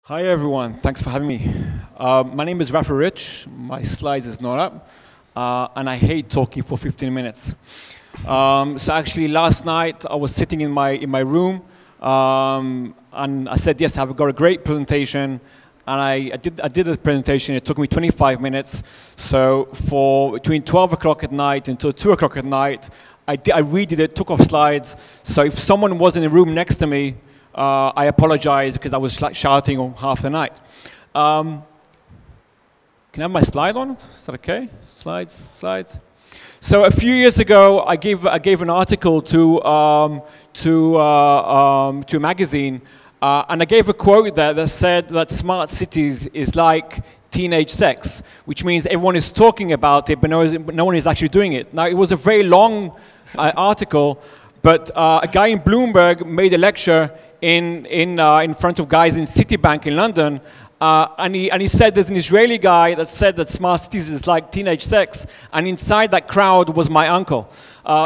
Hi everyone, thanks for having me. My name is Rafi Rich, my slides is not up, and I hate talking for 15 minutes. So actually last night I was sitting in my room, and I said, yes, I've got a great presentation, and I did the presentation. It took me 25 minutes, so for between 12 o'clock at night until 2 o'clock at night, I redid it, took off slides, so if someone was in the room next to me, I apologize because I was shouting on half the night. Can I have my slide on? Is that okay? Slides. So a few years ago, I gave an article to a magazine, and I gave a quote there that said that smart cities is like teenage sex, which means everyone is talking about it, but no one is actually doing it. Now, it was a very long article, but a guy in Bloomberg made a lecture in front of guys in Citibank in London, and he said there's an Israeli guy that said that smart cities is like teenage sex, and inside that crowd was my uncle.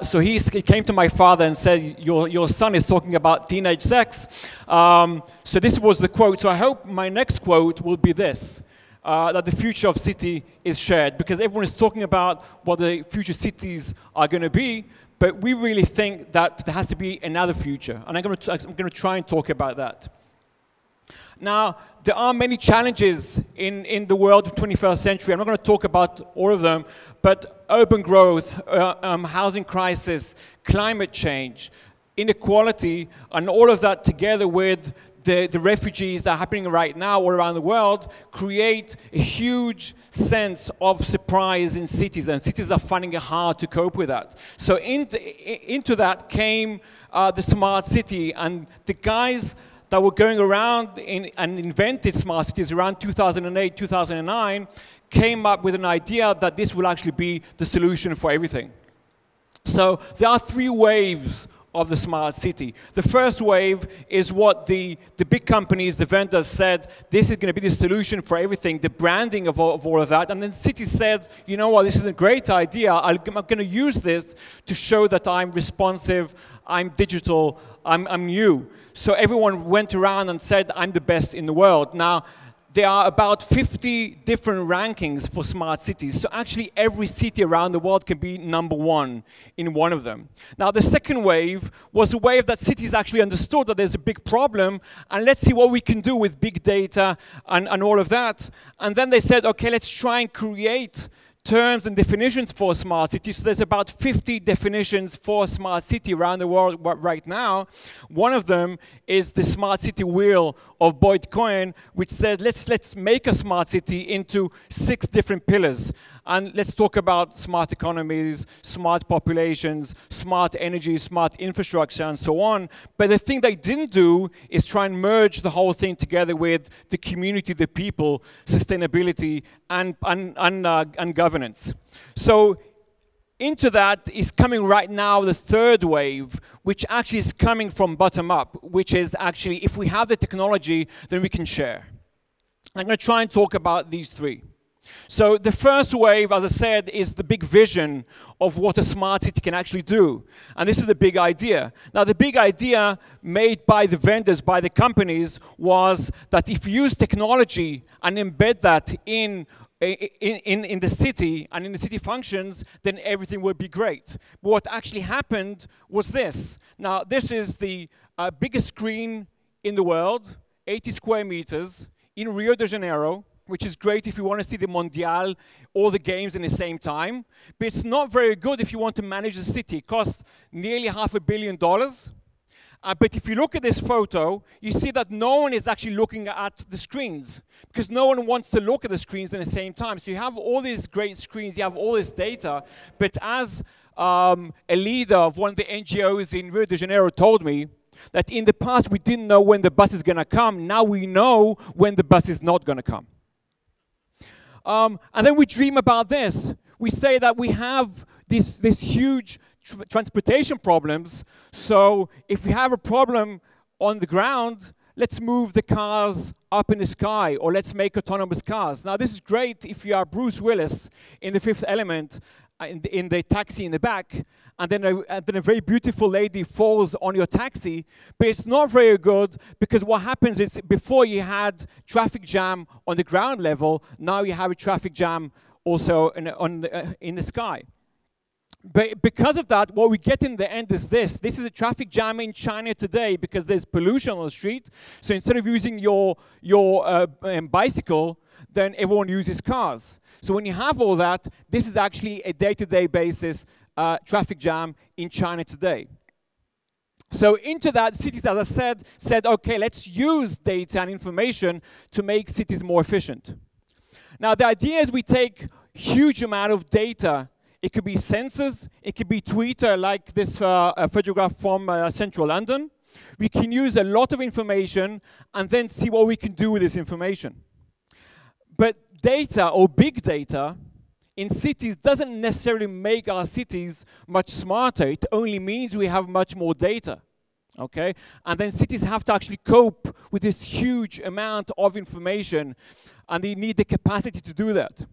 So he came to my father and said, your son is talking about teenage sex. So this was the quote. So I hope my next quote will be this, that the future of city is shared, because everyone is talking about what the future cities are going to be, but we really think that there has to be another future, and I'm going to try and talk about that. Now, there are many challenges in the world of the 21st century. I'm not going to talk about all of them, but urban growth, housing crisis, climate change, inequality, and all of that together with the refugees that are happening right now all around the world create a huge sense of surprise in cities, and cities are finding it hard to cope with that. So into that came the smart city, and the guys that were going around and invented smart cities around 2008, 2009 came up with an idea that this will actually be the solution for everything. So there are three waves of the smart city. The first wave is what the big companies, the vendors said, this is going to be the solution for everything, the branding of all of that. And then cities said, you know what, this is a great idea. I'm going to use this to show that I'm responsive, I'm digital, I'm new. So everyone went around and said, I'm the best in the world. Now, there are about 50 different rankings for smart cities. So actually every city around the world can be #1 in one of them. Now the second wave was a wave that cities actually understood that there's a big problem, and let's see what we can do with big data and all of that. And then they said, okay, let's try and create terms and definitions for a smart city. So there's about 50 definitions for a smart city around the world right now. One of them is the smart city wheel of Boyd Cohen, which says let's make a smart city into 6 different pillars. And let's talk about smart economies, smart populations, smart energy, smart infrastructure, and so on. But the thing they didn't do is try and merge the whole thing together with the community, the people, sustainability, and governance. So into that is coming right now the third wave, which actually is coming from bottom up, which is actually if we have the technology, then we can share. I'm going to try and talk about these three. So the first wave, as I said, is the big vision of what a smart city can actually do. And this is the big idea. Now, the big idea made by the vendors, by the companies, was that if you use technology and embed that in the city and in the city functions, then everything will be great. But what actually happened was this. Now, this is the biggest screen in the world, 80 square meters, in Rio de Janeiro, which is great if you want to see the Mondial, all the games in the same time. But it's not very good if you want to manage the city. It costs nearly $500 million. But if you look at this photo, you see that no one is actually looking at the screens, because no one wants to look at the screens at the same time. So you have all these great screens, you have all this data, but as a leader of one of the NGOs in Rio de Janeiro told me, that in the past we didn't know when the bus is going to come. Now we know when the bus is not going to come. And then we dream about this. We say that we have this huge transportation problems. So if we have a problem on the ground, let's move the cars up in the sky, or let's make autonomous cars. Now this is great if you are Bruce Willis in The Fifth Element, in the taxi in the back, and then a very beautiful lady falls on your taxi, but it's not very good because what happens is before you had traffic jam on the ground level, now you have a traffic jam also in the sky. But because of that, what we get in the end is this. This is a traffic jam in China today because there's pollution on the street. So instead of using your bicycle, then everyone uses cars. So when you have all that, this is actually a day-to-day basis traffic jam in China today. So into that, cities, as I said, okay, let's use data and information to make cities more efficient. Now, the idea is we take huge amount of data. It could be sensors, it could be Twitter, like this photograph from central London. We can use a lot of information and then see what we can do with this information. But data or big data in cities doesn't necessarily make our cities much smarter. It only means we have much more data. Okay? And then cities have to actually cope with this huge amount of information, and they need the capacity to do that.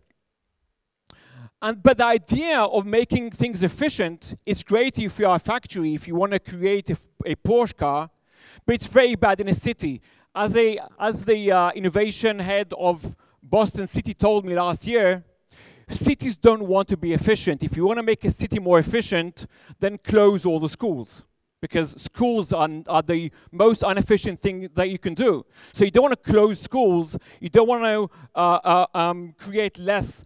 But the idea of making things efficient is great if you are a factory, if you want to create a Porsche car, but it's very bad in a city. As the innovation head of Boston City told me last year, cities don't want to be efficient. If you want to make a city more efficient, then close all the schools, because schools are the most inefficient thing that you can do. So you don't want to close schools. You don't want to create less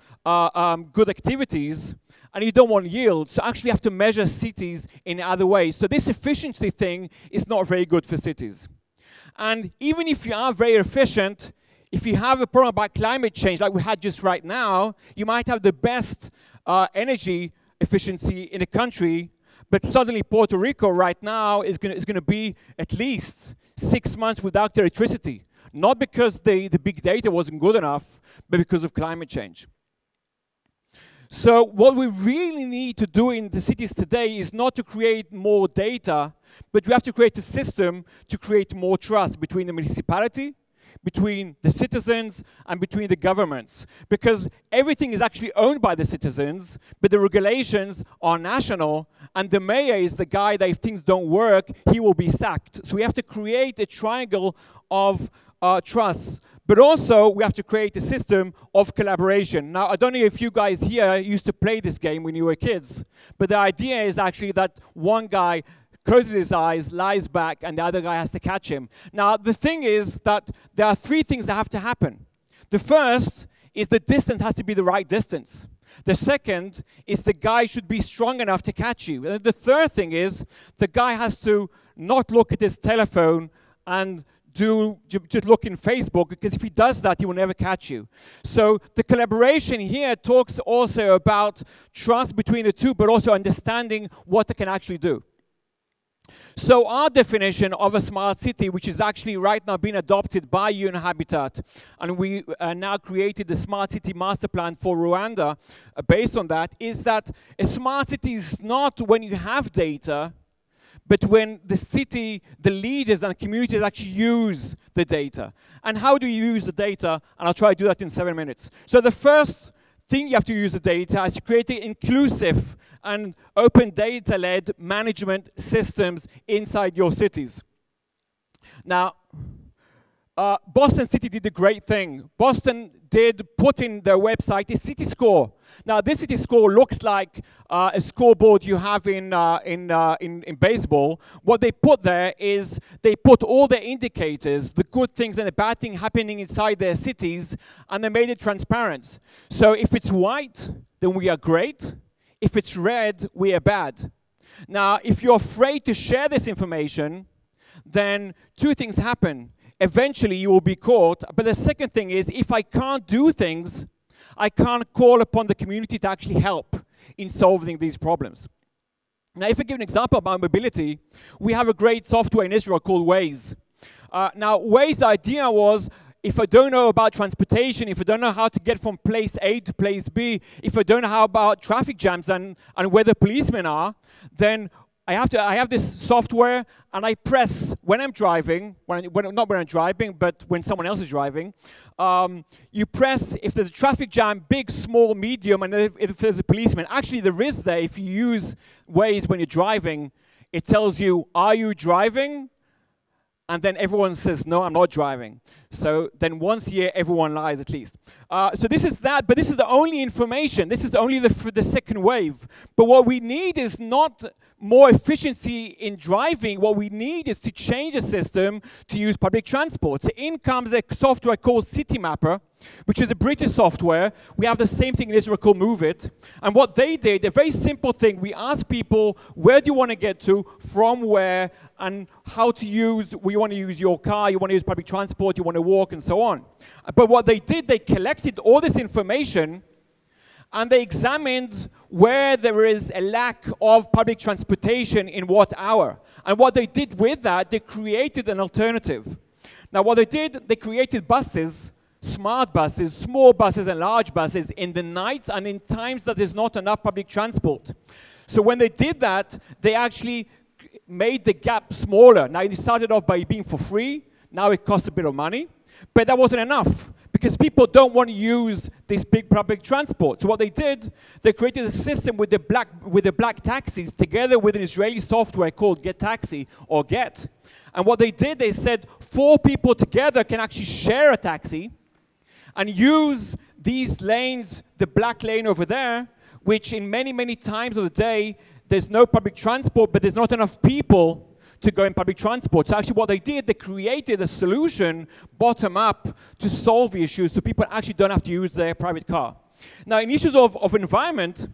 good activities, and you don't want yield. So actually you have to measure cities in other ways. So this efficiency thing is not very good for cities. And even if you are very efficient, if you have a problem about climate change like we had just right now, you might have the best energy efficiency in the country, but suddenly Puerto Rico right now is going to be at least 6 months without electricity. Not because the big data wasn't good enough, but because of climate change. So what we really need to do in the cities today is not to create more data, but we have to create a system to create more trust between the municipality, between the citizens, and between the governments. Because everything is actually owned by the citizens, but the regulations are national, and the mayor is the guy that if things don't work, he will be sacked. So we have to create a triangle of trust. But also, we have to create a system of collaboration. Now, I don't know if you guys here used to play this game when you were kids, but the idea is actually that one guy closes his eyes, lies back, and the other guy has to catch him. Now, the thing is that there are 3 things that have to happen. The first is the distance has to be the right distance. The second is the guy should be strong enough to catch you. And the third thing is the guy has to not look at his telephone and just look in Facebook, because if he does that, he will never catch you. So the collaboration here talks also about trust between the two, but also understanding what they can actually do. So our definition of a smart city, which is actually right now being adopted by UN Habitat, and we now created the Smart City Master Plan for Rwanda based on that, is that a smart city is not when you have data, but when the city, the leaders and communities actually use the data. And how do you use the data? And I'll try to do that in 7 minutes. So the first thing you have to use the data is to create inclusive and open data-led management systems inside your cities. Now, Boston City did a great thing. Boston did put in their website a city score. Now, this city score looks like a scoreboard you have in baseball. What they put there is they put all the indicators, the good things and the bad things happening inside their cities, and they made it transparent. So if it's white, then we are great. If it's red, we are bad. Now, if you're afraid to share this information, then 2 things happen. Eventually, you will be caught. But the second thing is, if I can't do things, I can't call upon the community to actually help in solving these problems. Now, if I give an example about mobility, we have a great software in Israel called Waze. Now, Waze's idea was, if I don't know about transportation, if I don't know how to get from place A to place B, if I don't know how about traffic jams and where the policemen are, then I have this software, and I press when I'm driving, not when I'm driving, but when someone else is driving. You press if there's a traffic jam, big, small, medium, and if there's a policeman. Actually, there is there. If you use Waze when you're driving, it tells you, are you driving? And then everyone says, no, I'm not driving. So then once a year, everyone lies at least. So this is that, but this is the only information. This is only the second wave. But what we need is not more efficiency in driving. What we need is to change the system to use public transport. So in comes a software called Citymapper, which is a British software. We have the same thing in Israel called Move It. And what they did, a very simple thing, we asked people, where do you want to get to, from where, and how to use, well, you want to use your car, you want to use public transport, you want to walk, and so on. But what they did, they collected all this information, and they examined where there is a lack of public transportation in what hour. And what they did with that, they created an alternative. Now what they did, they created buses, smart buses, small buses and large buses in the nights and in times that there's not enough public transport. So when they did that, they actually made the gap smaller. Now it started off by being for free, now it costs a bit of money, but that wasn't enough, because people don't want to use this big public transport. So what they did, they created a system with the black taxis together with an Israeli software called GetTaxi or Get. And what they did, they said 4 people together can actually share a taxi and use these lanes, the black lane over there, which in many, many times of the day, there's no public transport, but there's not enough people to go in public transport. So actually what they did, they created a solution bottom up to solve the issues so people actually don't have to use their private car. Now in issues of environment,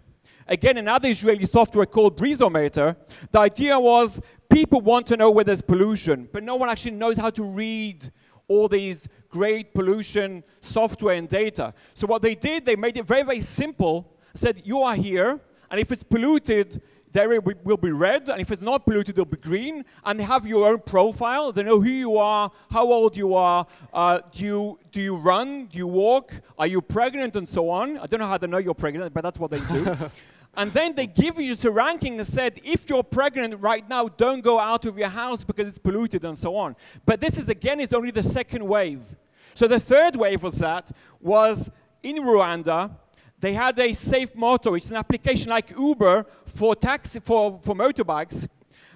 again, another Israeli software called Breezometer, the idea was people want to know where there's pollution, but no one actually knows how to read all these great pollution software and data. So what they did, they made it very, very simple, said you are here, and if it's polluted, the area will be red, and if it's not polluted, it'll be green, and they have your own profile. They know who you are, how old you are, do you run, do you walk, are you pregnant, and so on. I don't know how they know you're pregnant, but that's what they do. And then they give you a ranking and said, if you're pregnant right now, don't go out of your house because it's polluted, and so on. But this is, again, is only the second wave. So the third wave was in Rwanda. They had a safe motor. It's an application like Uber for motorbikes.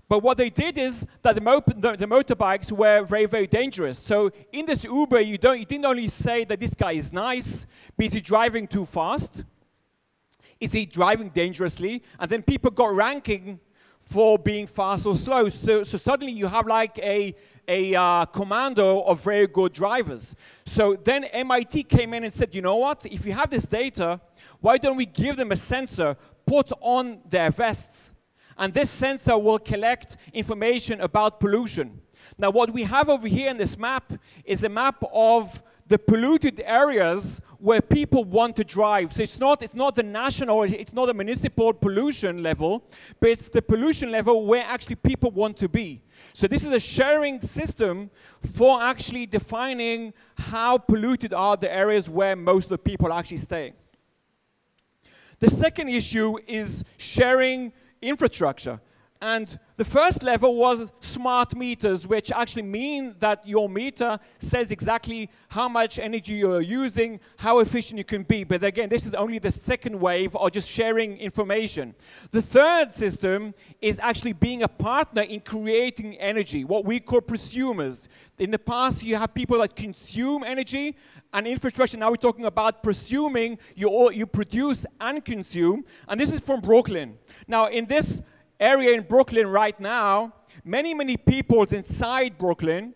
But what they did is that the motorbikes were very, very dangerous. So in this Uber, you didn't only say that this guy is nice, but is he driving too fast? Is he driving dangerously? And then people got ranking for being fast or slow. So suddenly you have like a commando of very good drivers. So then MIT came in and said, you know what? If you have this data, why don't we give them a sensor put on their vests? And this sensor will collect information about pollution. Now what we have over here in this map is a map of the polluted areas where people want to drive. So it's not the national, it's not the municipal pollution level, but it's the pollution level where actually people want to be. So this is a sharing system for actually defining how polluted are the areas where most of the people actually stay. The second issue is sharing infrastructure. And the first level was smart meters, which actually mean that your meter says exactly how much energy you're using, how efficient you can be. But again, this is only the second wave of just sharing information. The third system is actually being a partner in creating energy, what we call prosumers. In the past, you have people that consume energy and infrastructure. Now we're talking about prosuming. You produce and consume. And this is from Brooklyn. Now, in this area in Brooklyn right now, many, many people inside Brooklyn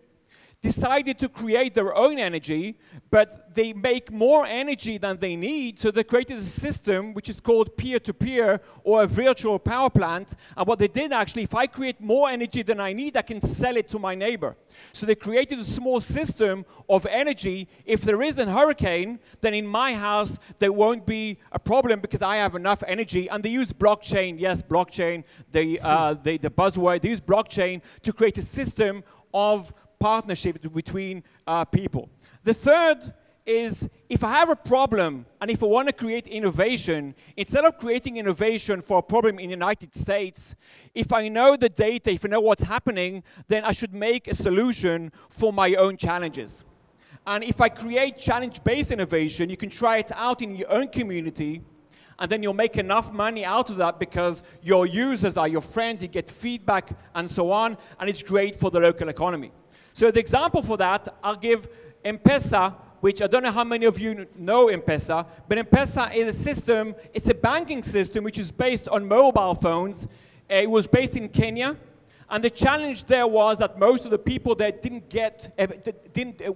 decided to create their own energy, but they make more energy than they need, so they created a system which is called peer-to-peer or a virtual power plant. And what they did actually, if I create more energy than I need, I can sell it to my neighbor. So they created a small system of energy. If there is a hurricane, then in my house there won't be a problem because I have enough energy. And they use blockchain, yes, blockchain, the buzzword, they use blockchain to create a system of partnership between people. The third is if I have a problem and if I want to create innovation, instead of creating innovation for a problem in the United States, if I know the data, if I know what's happening, then I should make a solution for my own challenges. And if I create challenge-based innovation, you can try it out in your own community, and then you'll make enough money out of that because your users are your friends, you get feedback and so on, and it's great for the local economy. So the example for that, I'll give M-Pesa, which I don't know how many of you know M-Pesa, but M-Pesa is a system, it's a banking system which is based on mobile phones. It was based in Kenya, and the challenge there was that most of the people there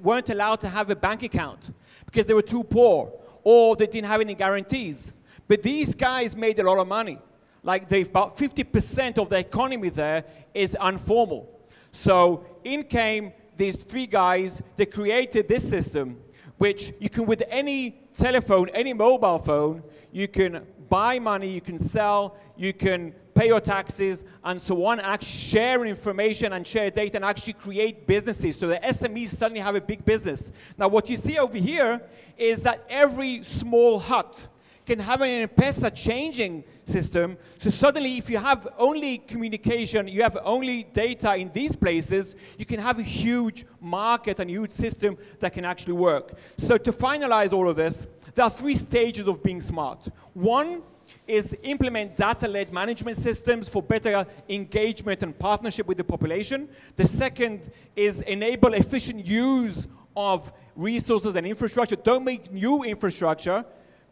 weren't allowed to have a bank account because they were too poor, or they didn't have any guarantees. But these guys made a lot of money. Like about 50% of the economy there is informal. So in came these three guys, they created this system which you can, with any telephone, any mobile phone, you can buy money, you can sell, you can pay your taxes, and so on, and actually share information and share data and actually create businesses. So the SMEs suddenly have a big business. Now what you see over here is that every small hut can have an M-Pesa changing system. So suddenly, if you have only communication, you have only data in these places, you can have a huge market and a huge system that can actually work. So to finalize all of this, there are three stages of being smart. One is implement data-led management systems for better engagement and partnership with the population. The second is enable efficient use of resources and infrastructure. Don't make new infrastructure,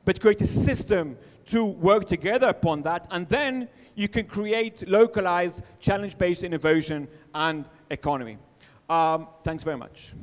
but create a system to work together upon that, and then you can create localized, challenge-based innovation and economy. Thanks very much.